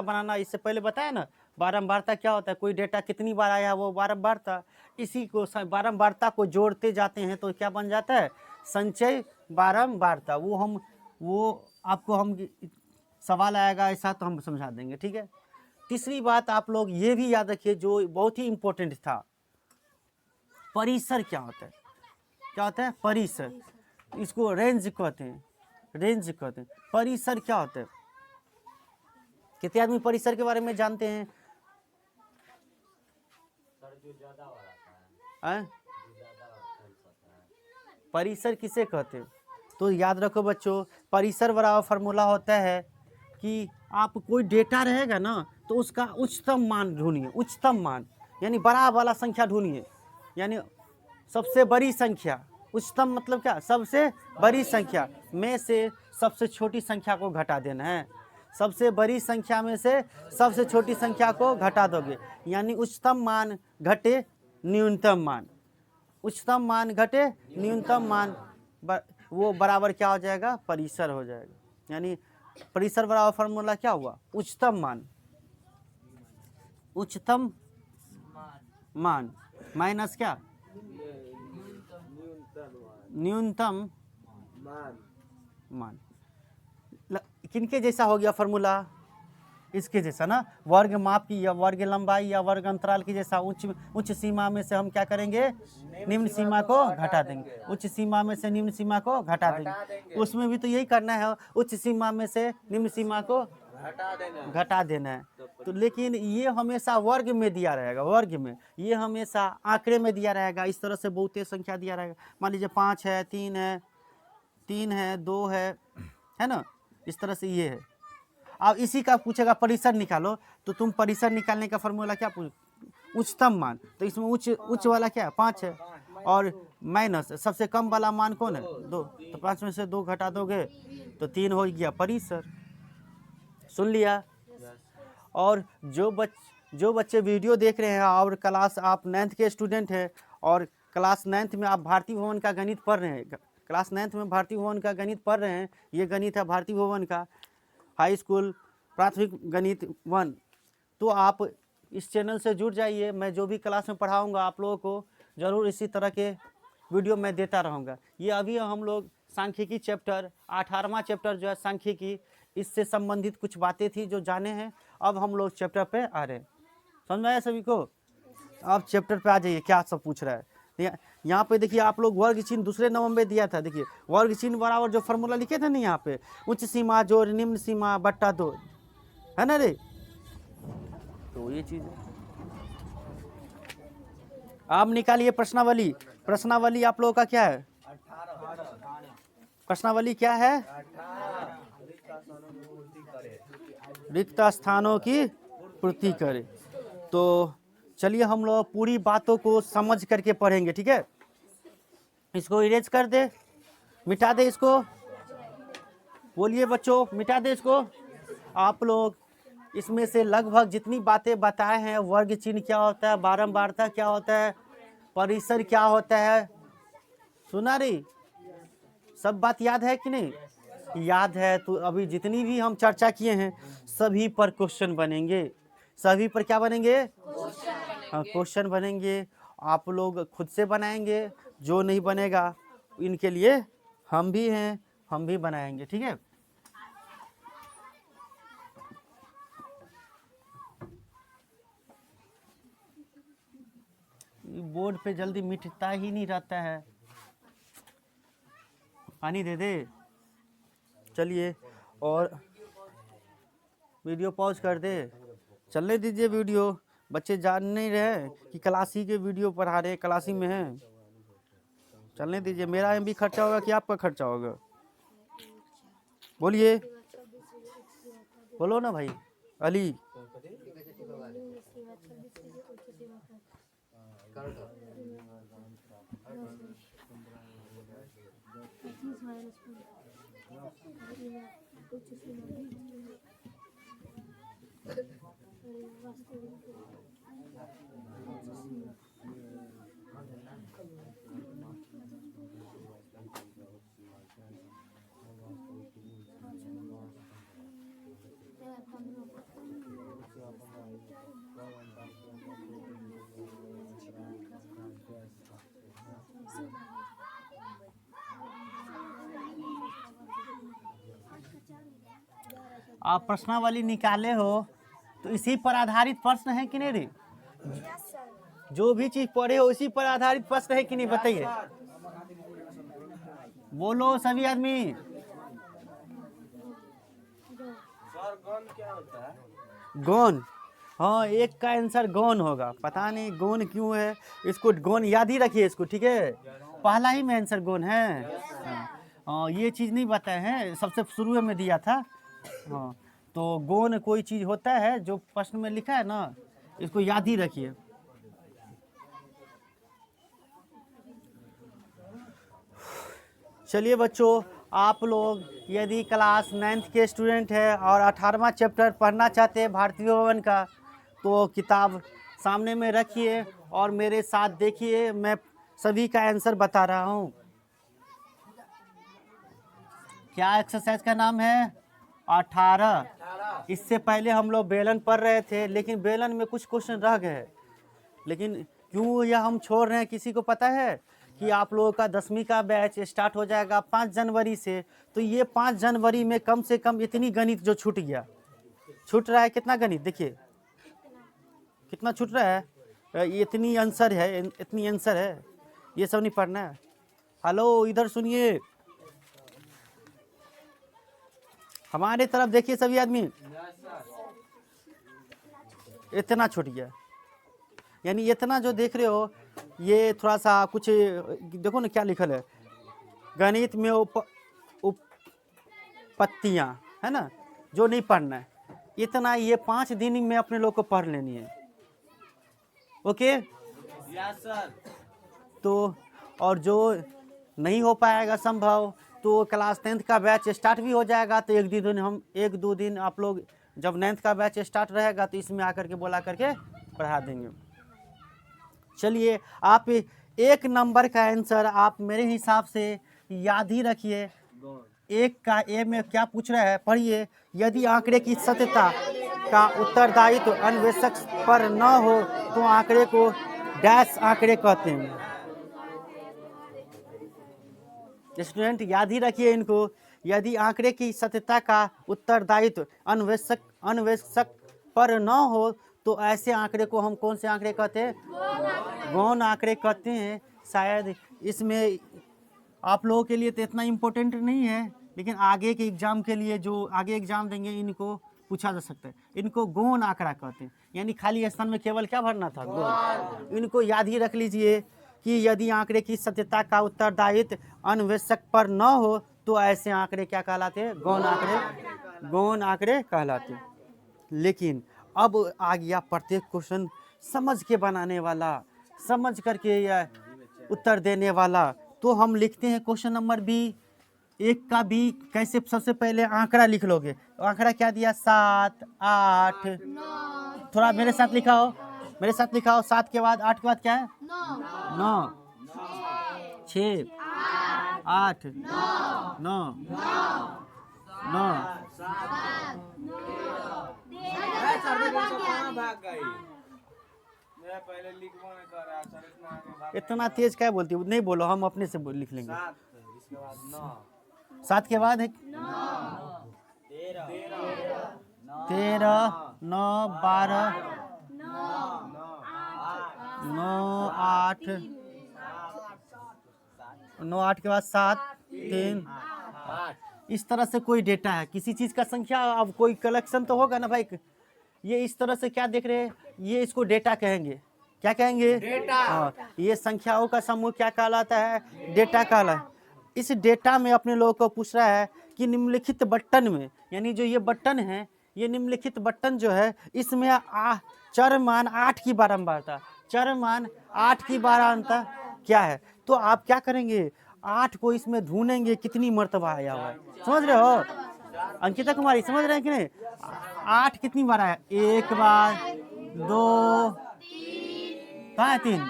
बनाना इससे पहले बताया ना, बारंबारता क्या होता है? कोई डेटा कितनी बार आया वो बारंबारता, इसी को बारंबारता को जोड़ते जाते हैं तो क्या बन जाता है? संचय बारंबारता। वो आपको हम सवाल आएगा ऐसा तो हम समझा देंगे, ठीक है। तीसरी बात आप लोग ये भी याद रखिए जो बहुत ही इंपॉर्टेंट था, परिसर क्या होता है? क्या होता है? परिसर। इसको रेंज कहते हैं, रेंज कहते हैं। परिसर क्या होता है? कितने आदमी परिसर के बारे में जानते हैं? परिसर किसे कहते हैं? तो याद रखो बच्चों, परिसर बराबर फॉर्मूला होता है कि आप कोई डेटा रहेगा ना तो उसका उच्चतम मान ढूंढिए। उच्चतम मान यानी बड़ा वाला संख्या ढूंढिए, यानी सबसे बड़ी संख्या। उच्चतम मतलब क्या? सबसे बड़ी संख्या में से सबसे छोटी संख्या को घटा देना है। सबसे बड़ी संख्या में से सबसे छोटी संख्या को घटा दोगे, यानी उच्चतम मान घटे न्यूनतम मान। उच्चतम मान घटे न्यूनतम मान, वो बराबर क्या हो जाएगा? परिसर हो जाएगा। यानी परिसर बराबर फॉर्मूला क्या हुआ? उच्चतम मान। उच्चतम मान माइनस क्या? न्यूनतम मान। किनके जैसा हो गया फॉर्मूला? इसके जैसा ना, वर्ग माप की या वर्ग लंबाई या वर्ग अंतराल की जैसा। उच्च सीमा में से हम क्या करेंगे? निम्न सीमा को घटा देंगे। उच्च सीमा में से निम्न सीमा को घटा देंगे। उसमें भी तो यही करना है, उच्च सीमा में से निम्न सीमा को घटा देना है। तो लेकिन ये हमेशा वर्ग में दिया रहेगा, वर्ग में। ये हमेशा आंकड़े में दिया रहेगा। इस तरह से बहुते संख्या दिया रहेगा। मान लीजिए 5 है, 3 है, 2 है ना, इस तरह से ये है। अब इसी का पूछेगा परिसर निकालो, तो तुम परिसर निकालने का फॉर्मूला क्या पूछ? उच्चतम मान। तो इसमें उच्च वाला क्या है? 5 है, और माइनस सबसे कम वाला मान कौन है? 2। तो 5 में से 2 घटा दोगे तो 3 हो गया परिसर। सुन लिया? और जो बच्चे वीडियो देख रहे हैं और क्लास आप 9th के स्टूडेंट हैं और क्लास 9th में आप भारती भवन का गणित पढ़ रहे हैं, क्लास 9th में भारती भवन का गणित पढ़ रहे हैं, ये गणित है भारती भवन का हाई स्कूल प्राथमिक गणित 1, तो आप इस चैनल से जुड़ जाइए। मैं जो भी क्लास में पढ़ाऊंगा आप लोगों को ज़रूर इसी तरह के वीडियो मैं देता रहूँगा। ये अभी हम लोग सांख्यिकी चैप्टर 18वां चैप्टर जो है सांख्यिकी, इससे संबंधित कुछ बातें थी जो जाने हैं। अब हम लोग चैप्टर पे आ रहे हैं। समझ में आया सभी को? अब चैप्टर पे आ जाइए, क्या सब पूछ रहा है। यहाँ पे देखिए आप लोग वर्ग चिन्ह दूसरे नंबर में दिया था। देखिए वर्ग चिन्ह बराबर जो फॉर्मूला लिखे थे ना यहाँ पे, उच्च सीमा जोड़ निम्न सीमा बट्टा 2 है ना रे। तो ये चीज आप निकालिए। प्रश्नावली, प्रश्नावली आप लोगों का क्या है? प्रश्नावली क्या है? रिक्त स्थानों की पूर्ति करे। तो चलिए हम लोग पूरी बातों को समझ करके पढ़ेंगे, ठीक है। इसको इरेज कर दे, मिटा दे इसको। बोलिए बच्चों, मिटा दे इसको। आप लोग इसमें से लगभग जितनी बातें बताए हैं, वर्ग चिन्ह क्या होता है, बारंबारता क्या होता है, परिसर क्या होता है, सुना रही? सब बात याद है कि नहीं? याद है तो अभी जितनी भी हम चर्चा किए हैं सभी पर क्वेश्चन बनेंगे, सभी पर क्या बनेंगे? हाँ, क्वेश्चन बनेंगे। आप लोग खुद से बनाएंगे, जो नहीं बनेगा इनके लिए हम भी हैं, हम भी बनाएंगे, ठीक है। बोर्ड पे जल्दी मिटता ही नहीं रहता है। पानी दे दे। चलिए, और वीडियो पॉज कर दे, चलने दीजिए वीडियो। बच्चे जान नहीं रहे कि क्लासी के वीडियो पढ़ा रहे, क्लासी में है। चलने दीजिए, मेरा एमबी खर्चा होगा कि आपका खर्चा होगा? बोलिए, बोलो ना भाई अली। आप प्रश्नावली निकाले हो तो इसी पर आधारित प्रश्न है कि नहीं रे? जो भी चीज पढ़े हो इसी पर आधारित प्रश्न है कि नहीं, बताइए। बोलो सभी आदमी।
सर गौन क्या होता है?
गौन, हाँ, एक का आंसर गौन होगा। पता नहीं गौन क्यों है, इसको गौन याद ही रखिए इसको, ठीक है। पहला ही में आंसर गौन है। हाँ, ये चीज़ नहीं बताए हैं, सबसे शुरू में दिया था। हाँ, तो गौन कोई चीज़ होता है जो प्रश्न में लिखा है ना, इसको याद ही रखिए। चलिए बच्चों, आप लोग यदि क्लास 9th के स्टूडेंट हैं और 18वां चैप्टर पढ़ना चाहते हैं भारतीय भवन का, तो किताब सामने में रखिए और मेरे साथ देखिए, मैं सभी का आंसर बता रहा हूँ। क्या एक्सरसाइज का नाम है? 18। इससे पहले हम लोग बेलन पढ़ रहे थे, लेकिन बेलन में कुछ क्वेश्चन रह गए। लेकिन क्यों यह हम छोड़ रहे हैं, किसी को पता है? कि आप लोगों का 10वीं का बैच स्टार्ट हो जाएगा 5 जनवरी से। तो ये 5 जनवरी में कम से कम इतनी गणित जो छूट गया, छूट रहा है कितना गणित, देखिए कितना छूट रहा है। इतनी आंसर है, इतनी आंसर है, ये सब नहीं पढ़ना है। हेलो, इधर सुनिए, हमारे तरफ देखिए सभी आदमी। इतना छूट गया, यानी इतना जो देख रहे हो, ये थोड़ा सा कुछ देखो ना क्या लिखल है। गणित में उपपत्तियाँ है ना, जो नहीं पढ़ना है, इतना ये 5 दिन में अपने लोग को पढ़ लेनी है। Okay
yes sir.
तो और जो नहीं हो पाएगा संभव, तो क्लास 10th का बैच स्टार्ट भी हो जाएगा, तो एक दो दिन आप लोग जब 9th का बैच स्टार्ट रहेगा तो इसमें आकर के बोला करके पढ़ा देंगे। चलिए, आप 1 नंबर का आंसर आप मेरे हिसाब से याद ही रखिए। 1 का ए में क्या पूछ रहा है, पढ़िए। यदि आंकड़े की सत्यता का उत्तरदायित्व अन्वेषक पर न हो तो आंकड़े को डैश आंकड़े कहते हैं। स्टूडेंट याद ही रखिए इनको। यदि आंकड़े की सत्यता का उत्तरदायित्व अन्वेषक पर न हो तो ऐसे आंकड़े को हम कौन से आंकड़े कहते हैं? गौण आंकड़े कहते हैं। शायद इसमें आप लोगों के लिए तो इतना इम्पोर्टेंट नहीं है, लेकिन आगे के एग्जाम के लिए जो आगे एग्जाम देंगे इनको पूछा जा सकता है। इनको गौण आंकड़ा कहते हैं, यानी खाली स्थान में केवल क्या भरना था? गौण। इनको याद ही रख लीजिए कि यदि आंकड़े की सत्यता का उत्तरदायित्व अन्वेषक पर न हो तो ऐसे आंकड़े क्या कहलाते हैं? गौण आंकड़े कहलाते हैं। लेकिन अब आ गया प्रत्येक क्वेश्चन समझ के बनाने वाला, समझ करके या उत्तर देने वाला। तो हम लिखते हैं क्वेश्चन नंबर बी। 1 का बी कैसे? सबसे पहले आंकड़ा लिख लोगे। आंकड़ा क्या दिया? 7, 8। थोड़ा मेरे साथ लिखाओ, मेरे साथ लिखाओ। 7 के बाद 8 के बाद क्या है? 9, 6, 8, 9, 9,
कहाँ भाग गई? मैं पहले लिखवा नहीं कर रहा सर, इतना आगे भाग
इतना तेज क्या बोलती है? नहीं बोलो, हम अपने से लिख लेंगे।
7 इसके बाद 9
7 के बाद है
13
13 9 12 9 8 9 8 के बाद 7 3।
8
इस तरह से कोई डेटा है किसी चीज का संख्या, अब कोई कलेक्शन तो होगा ना भाई। ये इस तरह से क्या देख रहे हैं, ये इसको डेटा कहेंगे। क्या कहेंगे? डेटा। हाँ, ये संख्याओं का समूह क्या कहलाता है? डेटा कहलाता है। इस डेटा में अपने लोगों को पूछ रहा है कि निम्नलिखित बटन में, यानी जो ये बटन है, ये निम्नलिखित बटन जो है, इसमें चर मान 8 की बारंबारता, चर मान 8 की बारंबारता क्या है? तो आप क्या करेंगे, 8 को इसमें ढूंढेंगे कितनी मर्तबा आया हुआ है। समझ रहे हो अंकिता कुमारी, समझ रहे हैं कि नहीं? 8 कितनी बार आया? 1 बार, 2, कहाँ है 3?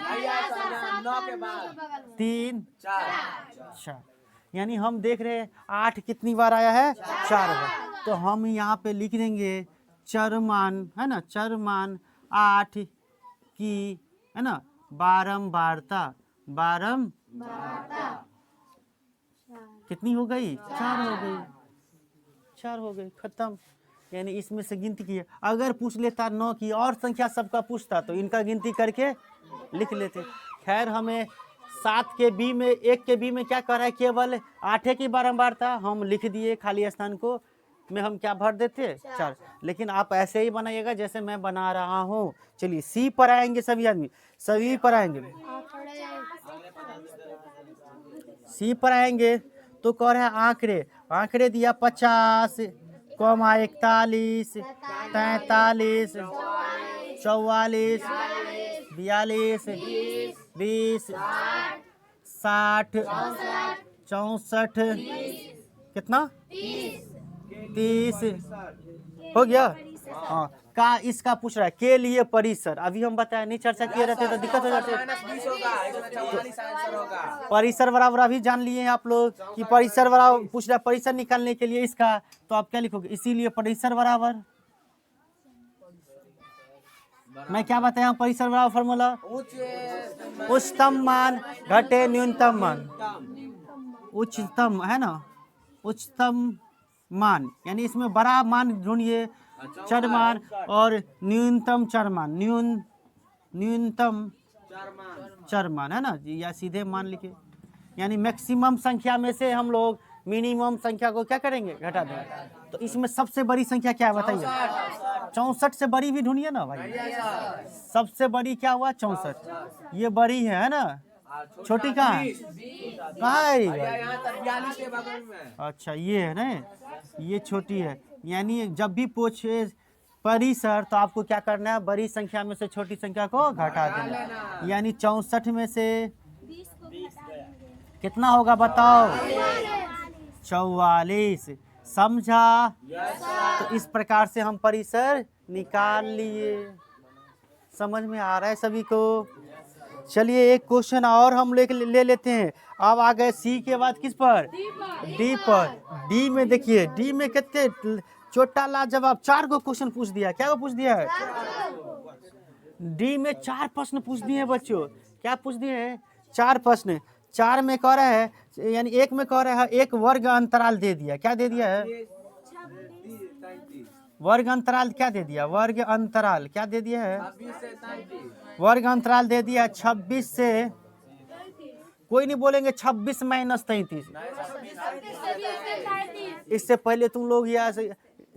9 के बाद
3
4
4, यानी हम देख रहे हैं 8 कितनी बार आया है? 4 बार। तो हम यहाँ पे लिख देंगे चरमान, है ना, चरमान 8 की, है ना, बारंबारता। कितनी हो गई? 4 हो गई, 4 हो गई, खत्म। यानी इसमें से गिनती की। अगर पूछ लेता 9 की और संख्या सबका पूछता तो इनका गिनती करके लिख लेते। खैर, हमें 7 के बी में, 1 के बी में क्या कर रहा है? केवल 8 की बारंबारता हम लिख दिए, खाली स्थान को में हम क्या भर देते? 4। लेकिन आप ऐसे ही बनाइएगा जैसे मैं बना रहा हूँ। चलिए सी पर आएंगे, सभी आदमी सभी पर आएंगे। सी पर आएंगे तो कह रहे हैं आंकड़े। आंकड़े दिया 50, 41, 43, 44, 42, 20, 60, 64, कितना? 30 हो गया। हाँ, का इसका पूछ रहा है के लिए परिसर। अभी हम बताया नहीं, चर्चा किए रहते तो दिक्कत हो जाती है।
-20 होगा, इसमें 44 आंसर होगा।
परिसर बराबर अभी जान लिए हैं आप लोग कि परिसर बराबर पूछ रहा है। परिसर निकालने के लिए इसका तो आप क्या लिखोगे? इसीलिए परिसर बराबर, मैं क्या बताया? परिसर बराबर फॉर्मूला उच्चतम मान घटे न्यूनतम मान। उच्चतम है ना, उच्चतम मान, यानी इसमें बड़ा मान ढूंढिए, चर मान, और न्यूनतम चर मान, न्यूनतम चर मान, है ना, या सीधे मान लिखे। यानी मैक्सिमम संख्या में से हम लोग मिनिमम संख्या को क्या करेंगे? घटा देंगे। तो इसमें सबसे बड़ी संख्या क्या है बताइए? 64 से बड़ी भी ढूंढिए ना भाई। सबसे बड़ी क्या हुआ? 64। ये बड़ी है ना, छोटी कहाँ है? कहाँ है?
यहाँ तक 42 के बगल में।
अच्छा, ये है ना, ये छोटी है। यानी जब भी पूछे परिसर तो आपको क्या करना है? बड़ी संख्या में से छोटी संख्या को घटा देना। यानी 64 में से कितना होगा बताओ? 44। समझा? तो इस प्रकार से हम परिसर निकाल लिए। समझ में आ रहा है सभी को? चलिए एक क्वेश्चन और हम ले लेते हैं। अब आ गए सी के बाद किस पर? डी पर। डी में देखिए, डी में कितने छोटा लाजवाब 4 को क्वेश्चन पूछ दिया। क्या पूछ दिया है? डी में 4 प्रश्न पूछ दिए बच्चों। क्या पूछ दिए हैं? 4 प्रश्न। 4 में कह रहा है, यानी 1 में कह रहा है एक वर्ग अंतराल दे दिया। क्या दे दिया है? वर्ग अंतराल क्या दे दिया? वर्ग अंतराल क्या दे दिया है? वर्ग अंतराल दे दिया 26 से, कोई नहीं बोलेंगे 26 - 33। इससे पहले तुम लोग यहाँ से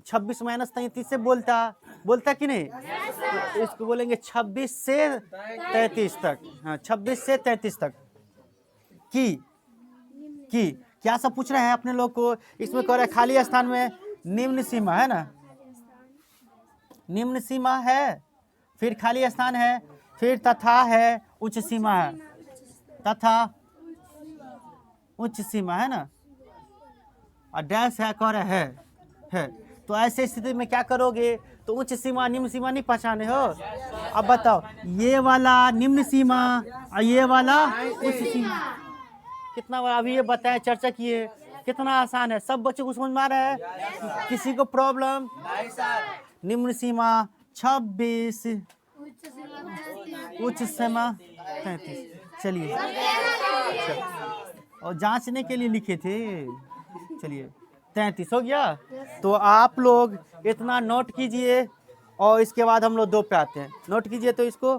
26 - 33 से बोलता कि नहीं? तो इसको बोलेंगे 26 से 33 तक। हाँ, 26 से 33 तक की क्या सब पूछ रहे हैं अपने लोग को? इसमें कह रहे हैं खाली स्थान में निम्न सीमा है ना, निम्न सीमा है, फिर खाली स्थान है, फिर तथा है, उच्च सीमा है, तथा उच्च सीमा है ना, और डैश है, कह रहे है। तो ऐसे स्थिति में क्या करोगे? तो उच्च सीमा निम्न सीमा नहीं पहचाने हो? अब बताओ, ये वाला निम्न सीमा और ये वाला उच्च सीमा कितना बड़ा? अभी ये बताया, चर्चा किए, कितना आसान है। सब बच्चों को समझ में आ रहा है? किसी को प्रॉब्लम? निम्न सीमा 26 उच्च सीमा 33। चलिए और जांचने के लिए लिखे थे। चलिए 33 हो गया। तो आप लोग इतना नोट कीजिए और इसके बाद हम लोग 2 पे आते हैं। नोट कीजिए तो इसको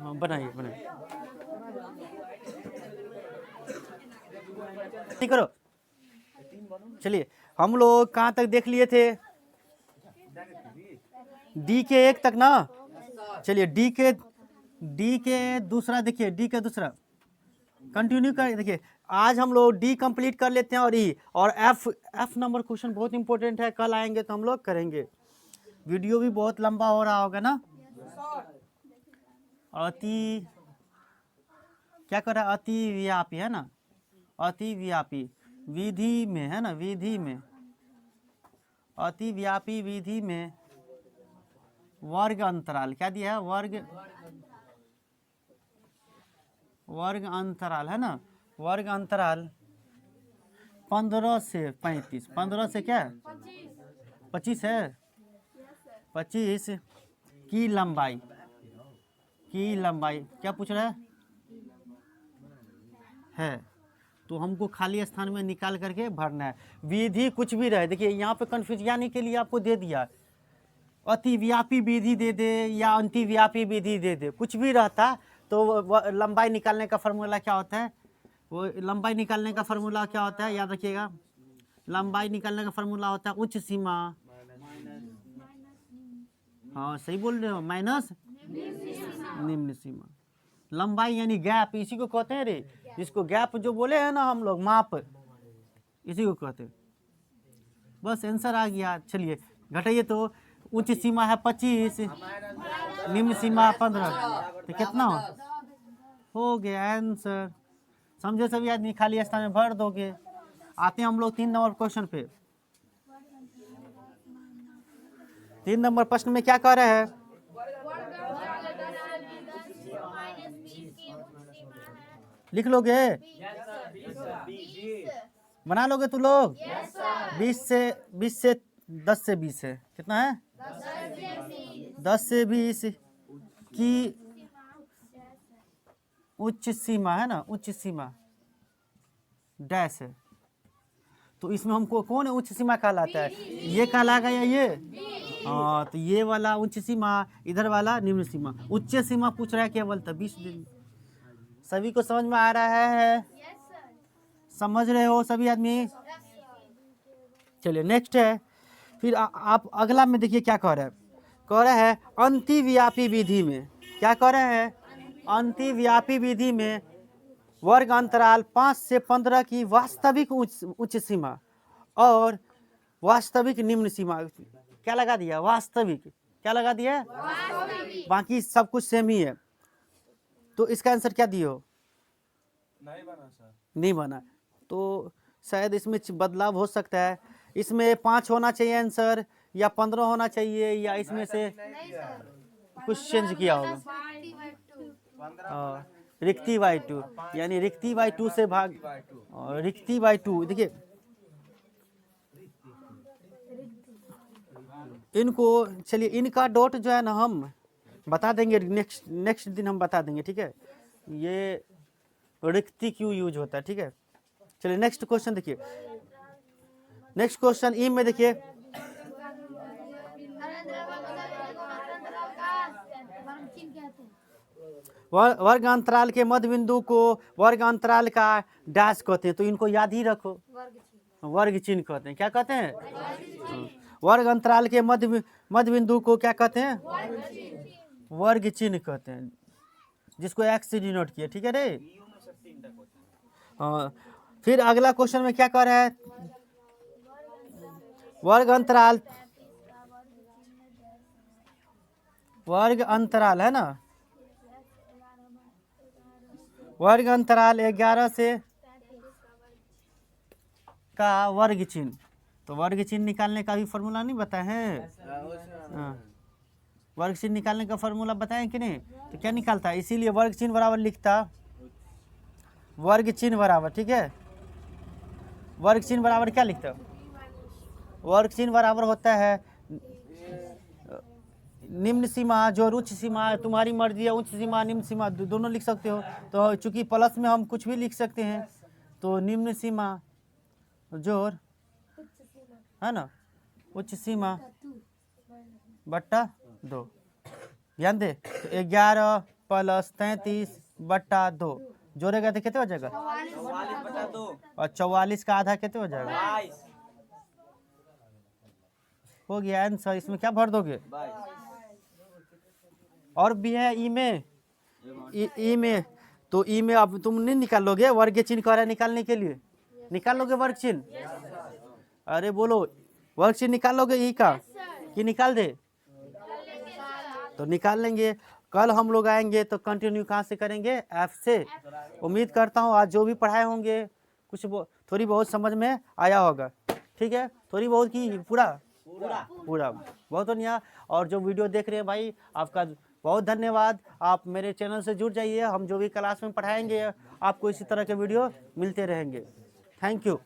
हाँ, बनाइए बनाइए। नहीं करो। चलिए हम लोग कहाँ तक देख लिए थे? डी के 1 तक ना। चलिए डी के दूसरा देखिए, डी के दूसरा कंटिन्यू कर। देखिए आज हम लोग डी कंप्लीट कर लेते हैं और ई और एफ नंबर क्वेश्चन बहुत इंपॉर्टेंट है। कल आएंगे तो हम लोग करेंगे। वीडियो भी बहुत लंबा हो रहा होगा ना। अति क्या कर रहा है? अति व्यापी है ना, अति व्यापी विधि में है ना, विधि में अति व्यापी विधि में वर्ग अंतराल क्या दिया है? वर्ग अंतराल है ना, वर्ग अंतराल 15 से 35। 15 से क्या 25 है? 25 की लंबाई क्या पूछ रहा है? तो हमको खाली स्थान में निकाल करके भरना है। विधि कुछ भी रहे, देखिए यहाँ पे कंफ्यूजन के लिए आपको दे दिया, अतिव्यापी विधि दे दे या अंतिव्यापी विधि दे दे, कुछ भी रहता तो लंबाई निकालने का फॉर्मूला क्या होता है? वो लंबाई निकालने का फॉर्मूला क्या होता है? याद रखिएगा, लंबाई निकालने का फॉर्मूला होता है उच्च सीमा, हाँ सही बोल रहे हो, माइनस निम्न सीमा। लंबाई यानी गैप, इसी को कहते हैं रे, जिसको गैप जो बोले हैं ना हम लोग, माप, इसी को कहते हैं। बस आंसर आ गया। चलिए घटाइए तो उच्च सीमा है 25, निम्न सीमा 15, तो कितना हो गया आंसर? समझे सभी आदमी? खाली स्थान में भर दोगे। आते हैं हम लोग 3 नंबर क्वेश्चन पे। 3 नंबर प्रश्न में क्या कह रहे हैं? लिख लोगे? बना लोगे तू लोग? 20 से 10 से 20 है, कितना है? 10 से 20 की उच्च सीमा है ना, उच्च सीमा डैश है। तो इसमें हमको कौन उच्च सीमा कहलाता है? ये कहलाएगा या ये? हाँ, तो ये वाला उच्च सीमा, इधर वाला निम्न सीमा। उच्च सीमा पूछ रहा है केवल, तो 20 दिन। सभी को समझ में आ रहा है? समझ रहे हो सभी आदमी? चलिए नेक्स्ट है। फिर आप अगला में देखिए क्या कह रहे हैं। कह रहे हैं अंतिव्यापी विधि में, क्या कह रहे हैं? अंतिव्यापी विधि में वर्ग अंतराल 5 से 15 की वास्तविक उच्च सीमा और वास्तविक निम्न सीमा, क्या लगा दिया? वास्तविक, क्या लगा दिया? बाकी सब कुछ सेम ही है। तो इसका आंसर क्या दियो?
नहीं बना सर,
नहीं बना। तो शायद इसमें बदलाव हो सकता है। इसमें 5 होना चाहिए आंसर, या 15 होना चाहिए, या इसमें से कुछ चेंज किया होगा। रिक्ति बाई 2, यानी रिक्ति बाई 2 से भाग, रिक्ति बाई 2। देखिए इनको, चलिए इनका डॉट जो है ना हम बता देंगे, नेक्स्ट दिन हम बता देंगे, ठीक है? ये रिक्ति क्यों यूज होता है, ठीक है? चलिए नेक्स्ट क्वेश्चन देखिए। नेक्स्ट क्वेश्चन ई में देखिए, वर्ग अंतराल के मध्य बिंदु को वर्ग अंतराल का डैश कहते हैं। तो इनको याद ही रखो, वर्ग चिन्ह कहते हैं। क्या कहते हैं? वर्ग अंतराल के मध्य बिंदु को क्या कहते हैं? वर्ग चिन्ह कहते हैं, जिसको एक्स से डिनोट किया, ठीक है रे? हाँ। फिर अगला क्वेश्चन में क्या कह रहा है? वर्ग अंतराल है ना, वर्ग अंतराल 11 से का वर्ग चिन्ह। तो वर्ग चिन्ह निकालने का भी फॉर्मूला नहीं बताए हैं? हाँ, वर्ग चिन्ह निकालने का फॉर्मूला बताएं कि नहीं? तो क्या निकालता है? इसीलिए वर्ग चिन्ह बराबर लिखता, वर्ग चिन्ह बराबर, ठीक है? वर्ग चिन्ह बराबर क्या लिखता? वर्ग चिन्ह बराबर होता है निम्न सीमा जो उच्च सीमा है, तुम्हारी मर्जी है, उच्च सीमा निम्न सीमा दोनों लिख सकते हो। तो चूंकि प्लस में हम कुछ भी लिख सकते हैं, तो निम्न सीमा जोड़ है ना उच्च सीमा बट्टा 2। ध्यान दे, तो 11 + 33 बट्टा 2 जोड़ेगा तो कितने हो जाएगा?
44/2
और 44 का आधा कितने हो जाएगा?
22
हो गया आंसर। इसमें क्या भर दोगे?
22
और भी है ई में, ई में, तो ई में अब तुम नहीं निकालोगे? वर्ग चिन्ह कह रहा है निकालने के लिए, निकाल लोगे वर्ग चिन्ह? अरे बोलो, वर्ग चिन्ह निकाल लोगे ई का कि निकाल दे? तो निकाल लेंगे। कल हम लोग आएंगे तो कंटिन्यू कहाँ से करेंगे? ऐप से। उम्मीद करता हूँ आज जो भी पढ़ाए होंगे कुछ थोड़ी बहुत समझ में आया होगा। ठीक है, थोड़ी बहुत की पूरा पूरा बहुत बढ़िया। और जो वीडियो देख रहे हैं भाई, आपका बहुत धन्यवाद। आप मेरे चैनल से जुड़ जाइए, हम जो भी क्लास में पढ़ाएंगे आपको इसी तरह के वीडियो मिलते रहेंगे। Thank you.